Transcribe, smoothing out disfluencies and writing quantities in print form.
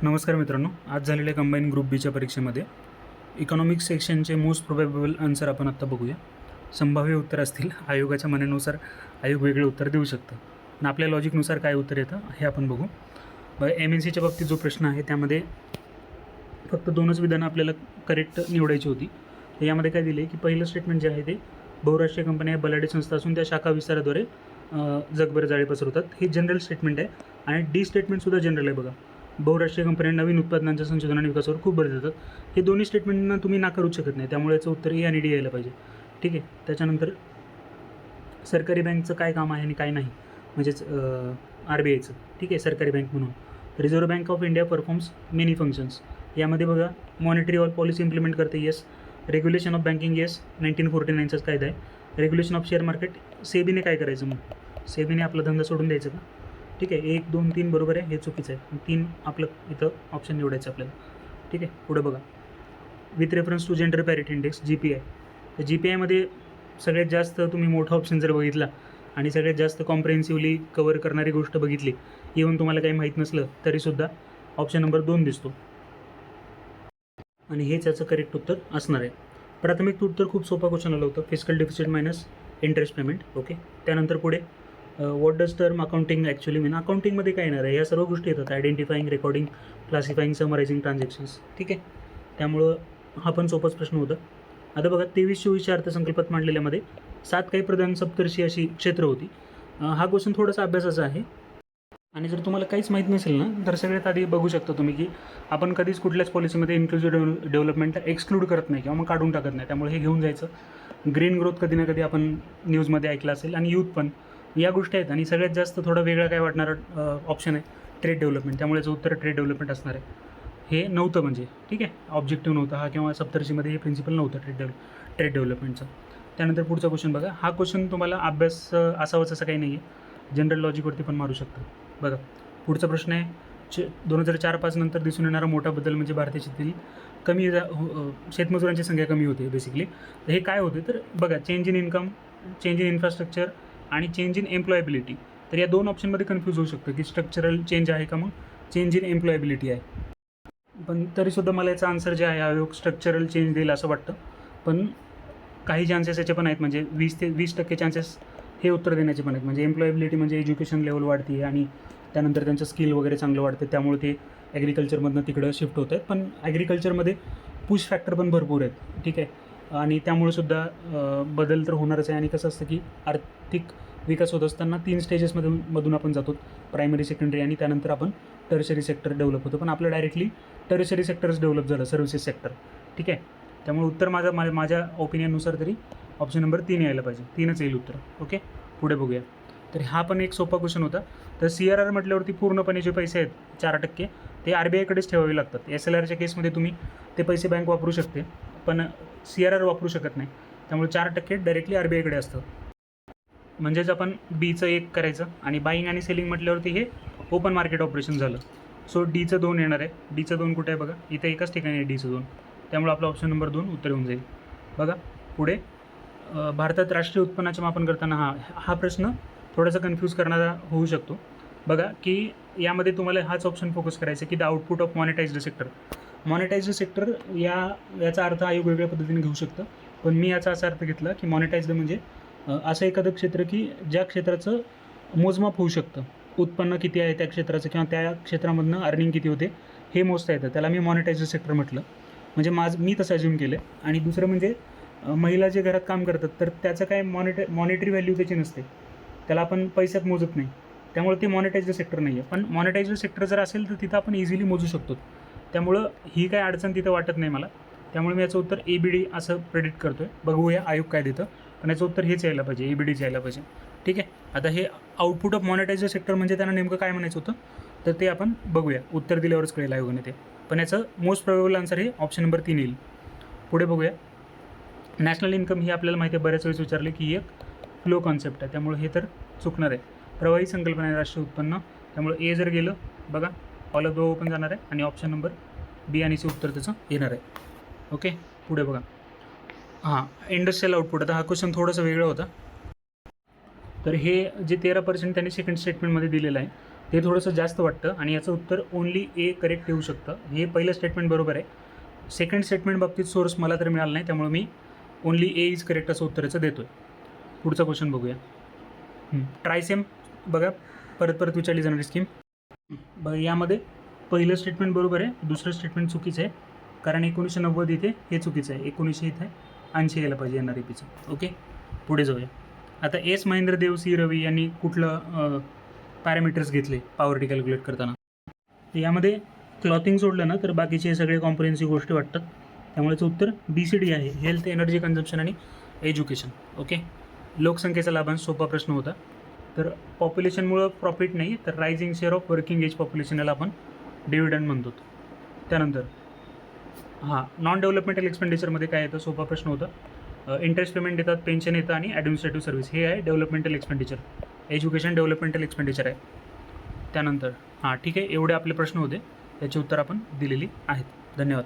नमस्कार मित्रांनो, आज झालेल्या कंबाईन ग्रुप बीच्या परीक्षेमध्ये इकॉनॉमिक्स सेक्शनचे मोस्ट प्रोबेबल आन्सर आपण आत्ता बघूया. संभाव्य उत्तर असतील. आयोगाच्या म्हणण्यानुसार आयोग वेगळे उत्तर देऊ शकतं आणि आपल्या लॉजिकनुसार काय उत्तर येतं हे आपण बघू. MNCच्या बाबतीत जो प्रश्न आहे त्यामध्ये फक्त 2च विधानं आपल्याला करेक्ट निवडायची होती. तर यामध्ये काय दिले की पहिलं स्टेटमेंट जे आहे ते बहुराष्ट्रीय कंपन्या बलाढ्य संस्था असून त्या शाखा विस्ताराद्वारे जगभर जाळे पसरवतात. हे जनरल स्टेटमेंट आहे आणि डी स्टेटमेंटसुद्धा जनरल आहे. बघा, बहुराष्ट्रीय कंपन्या नवीन उत्पादनांच्या संशोधन आणि विकासावर खूप भर देतात. हे दोन्ही स्टेटमेंटना तुम्ही नाकारूच शकत नाही, त्यामुळे याचं उत्तर ए आणि डी यायला पाहिजे. ठीक आहे. त्याच्यानंतर सरकारी बँकचं काय काम आहे आणि काय नाही, म्हणजेच RBIचं. ठीक आहे. सरकारी बँक म्हणून Reserve Bank of India performs many functions. यामध्ये बघा, मॉनिटरी पॉलिसी इम्प्लिमेंट करते, yes. Regulation of banking, yes, 1949चाच कायदा आहे. रेग्युलेशन ऑफ शेअर मार्केट, सेबीने काय करायचं, मग सेबीने आपला धंदा सोडून द्यायचा का? ठीक आहे. 1, 2, 3 बरोबर आहे, हे चुकीचं आहे. 3 आपलं इथं ऑप्शन निवडायचं आपल्याला. ठीक आहे. पुढे बघा, with reference to gender parity index GPI. तर GPIमध्ये सगळ्यात जास्त तुम्ही मोठा ऑप्शन जर बघितला आणि सगळ्यात जास्त कॉम्प्रिहेन्सिव्हली कवर करणारी गोष्ट बघितली, इव्हन तुम्हाला काही माहीत नसलं तरीसुद्धा ऑप्शन नंबर 2 दिसतो आणि हेच याचं करेक्ट उत्तर असणार आहे. प्राथमिक उत्तर खूप सोपा क्वेश्चन आलं होतं, fiscal deficit minus interest payment. Okay. त्यानंतर पुढे what does term accounting actually mean. अकाउंटिंगमध्ये काय येणार आहे, या सर्व गोष्टी येतात. Identifying, recording, classifying, summarising transactions. ठीक आहे. त्यामुळं हा पण सोपाच प्रश्न होता. आता बघा, 23-24च्या अर्थसंकल्पात मांडलेल्यामध्ये 7 काही प्रधान सप्तर्षी अशी क्षेत्र होती. हा क्वेश्चन थोडासा अभ्यासाचा आहे आणि जर तुम्हाला काहीच माहीत नसेल ना, तर सगळ्यात आधी बघू शकता तुम्ही की आपण कधीच कुठल्याच पॉलिसीमध्ये इन्क्लुझिव्ह डेव्हलपमेंटला एक्सक्लूड करत नाही किंवा मग काढून टाकत नाही. त्यामुळे हे घेऊन जायचं. ग्रीन ग्रोथ कधी ना कधी आपण न्यूजमध्ये ऐकलं असेल आणि यूथ पण, या गोष्टी आहेत. आणि सगळ्यात जास्त थोडा वेगळा काय वाटणारा ऑप्शन आहे ट्रेड डेव्हलपमेंट. त्यामुळे याचं उत्तर ट्रेड डेव्हलपमेंट असणार आहे. हे नव्हतं म्हणजे, ठीक आहे, ऑब्जेक्टिव्ह नव्हता हा, किंवा सप्तर्षीमध्ये हे प्रिन्सिपल नव्हतं ट्रेड डेव्हलपमेंटचं. त्यानंतर पुढचा क्वेश्चन बघा. हा क्वेश्चन तुम्हाला अभ्यास असावंच असं काही नाही आहे, जनरल लॉजिकवरती पण मारू शकता. बघा, पुढचा प्रश्न आहे 2004-05 नंतर दिसून येणारा मोठा बदल म्हणजे भारतीय शेतीतील कमी शेतमजुरांची संख्या कमी होते बेसिकली. तर हे काय होते, तर बघा, change in income, change in infrastructure आणि चेंज इन एम्प्लॉयबिलिटी. तर या 2 ऑप्शनमध्ये कन्फ्यूज होऊ शकतं की स्ट्रक्चरल चेंज आहे का मग चेंज इन एम्प्लॉयबिलिटी आहे. पण तरीसुद्धा मला याचा आन्सर जे आहे आयोग स्ट्रक्चरल चेंज देईल असं वाटतं. पण काही चान्सेस याचे पण आहेत, म्हणजे 20 ते 20% चान्सेस हे उत्तर देण्याचे पण आहेत. म्हणजे एम्प्लॉयबिलिटी म्हणजे एज्युकेशन लेवल वाढते आणि त्यानंतर त्यांचं स्किल वगैरे चांगलं वाढतं, त्यामुळे ते ॲग्रिकल्चरमधनं तिकडं शिफ्ट होत आहेत. पण ॲग्रिकल्चरमध्ये पुश फॅक्टर पण भरपूर आहेत. ठीक आहे. आणि त्यामुळे सुद्धा बदल तर होणारच आहे. आणि कसं असतं की आर्थिक विकास होत असताना 3 स्टेजेसमधून आपण जातो, प्रायमरी, सेकंडरी आणि त्यानंतर आपण टर्शरी सेक्टर डेव्हलप होतो. पण आपलं डायरेक्टली टर्शरी सेक्टरच डेव्हलप झालं, सर्व्हिसेस सेक्टर. ठीक आहे. त्यामुळे उत्तर माझ्या ओपिनियननुसार तरी ऑप्शन नंबर 3 यायला पाहिजे. 3च येईल उत्तर. ओके. पुढे बघूया. तर हा पण एक सोपा क्वेश्चन होता. तर CRR म्हटल्यावरती पूर्णपणे जे पैसे आहेत 4% ते RBIकडेच ठेवावे लागतात. SLRच्या केसमध्ये तुम्ही ते पैसे बँक वापरू शकते, पण CRR वापरू शकत नाही. त्यामुळे 4% डायरेक्टली RBIकडे असतं. म्हणजेच आपण Bचं 1 करायचं आणि बाईंग आणि सेलिंग म्हटल्यावरती हे ओपन मार्केट ऑपरेशन झालं. सो Dचं 2 येणार आहे. Dचं 2 कुठे आहे बघा, इथे एकाच ठिकाणी आहे Dचं 2. त्यामुळे आपलं ऑप्शन नंबर 2 उत्तर येऊन जाईल. बघा पुढे, भारतात राष्ट्रीय उत्पन्नाचे मापन करताना हा प्रश्न थोडासा कन्फ्यूज करणारा होऊ शकतो. बघा की यामध्ये तुम्हाला हाच ऑप्शन फोकस करायचा की the output of monetised sector. Monetised sector याचा अर्थ आयोग वेगळ्या पद्धतीने घेऊ शकतं, पण मी याचा असा अर्थ घेतला की मॉनिटाइज्ड म्हणजे असं एखादं क्षेत्र की ज्या क्षेत्राचं मोजमाप होऊ शकतं, उत्पन्न किती आहे त्या क्षेत्राचं किंवा त्या क्षेत्रामधनं अर्निंग किती होते हे मोजता येतं. त्याला मी मॉनिटाइज्ड सेक्टर म्हटलं. म्हणजे मी तसं अज्युम केलं. आणि दुसरं म्हणजे महिला जे घरात काम करतात तर त्याचं काय मॉनिटरी व्हॅल्यू त्याची नसते, त्याला आपण पैशात मोजत नाही, त्यामुळे ते मॉनिटाइज्ड सेक्टर नाही आहे. पण मॉनिटाइज्ड सेक्टर जर असेल तर तिथं आपण इझिली मोजू शकतो. त्यामुळं ही काय अडचण तिथं वाटत नाही मला. त्यामुळे मी याचं उत्तर ABD असं प्रेडिक्ट करतो आहे. बघूया आयोग काय देतं, पण याचं उत्तर हेच यायला पाहिजे, ABDच यायला पाहिजे. ठीक आहे. आता हे आउटपुट ऑफ मॉनिटाइज्ड सेक्टर म्हणजे त्यांना नेमकं काय म्हणायचं होतं, तर ते आपण बघूया. उत्तर दिल्यावरच कळेल आयोगाने ते. पण याचं मोस्ट प्रोबेबल आन्सर हे ऑप्शन नंबर 3 येईल. पुढे बघूया. नॅशनल इन्कम ही आपल्याला माहिती आहे, बऱ्याच वेळेस विचारले की एक फ्लो कॉन्सेप्ट आहे, त्यामुळे हे तर चुकणार आहे. प्रवाही संकल्पना आहे राष्ट्रीय उत्पन्न, त्यामुळे A जर गेलं बघा, ऑल ऑफ द ओपन जाणार आहे आणि ऑप्शन नंबर B आणि C उत्तर त्याचं येणार आहे. ओके. पुढे बघा. Industrial output. आता हा क्वेश्चन थोडंसं वेगळा होता. तर हे जे 13% त्यांनी सेकंड स्टेटमेंटमध्ये दिलेलं आहे, ते थोडंसं जास्त वाटतं आणि याचं उत्तर ओनली ए करेक्ट येऊ शकतं. हे पहिलं स्टेटमेंट बरोबर आहे. सेकंड स्टेटमेंट बाबतीत सोर्स मला तर मिळाला नाही, त्यामुळे me only A is correct असं उत्तराचं देतो आहे. पुढचा क्वेश्चन बघूया. ट्रायसेम बघा, परत विचारली जाणारी स्कीम. बघा यामध्ये पहिलं स्टेटमेंट बरोबर आहे, दुसरं स्टेटमेंट चुकीचं आहे, कारण 1990 इथे हे चुकीचं आहे, 1900 इथे 80 यायला पाहिजे NREPचं. ओके, पुढे जाऊया. आता एस महेंद्र देव सी रवी यांनी कुठलं पॅरामीटर्स घेतले पॉवर्टी कॅल्क्युलेट करताना. यामध्ये क्लॉथिंग सोडलं ना तर बाकीचे हे सगळे कॉम्प्रिहेन्सिव्ह गोष्टी वाटतात, त्यामुळेच उत्तर BCD आहे, हेल्थ, एनर्जी कन्झम्पशन आणि एज्युकेशन. ओके, लोकसंख्येचा लाभांश सोपा प्रश्न होता. तर पॉप्युलेशनमुळं प्रॉफिट नाही, तर rising share of working age population याला आपण डिव्हिडंड म्हणतो. त्यानंतर नॉन डेव्हलपमेंटल एक्सपेंडिचरमध्ये काय येतं, सोपा प्रश्न होता. इंटरेस्ट पेमेंट देतात, पेन्शन येतं आणि ॲडमिनिस्ट्रेटिव्ह सर्व्हिस, हे आहे developmental expenditure. Education developmental expenditure आहे. त्यानंतर ठीक आहे, एवढे आपले प्रश्न होते, त्याची उत्तर आपण दिलेली आहेत. धन्यवाद.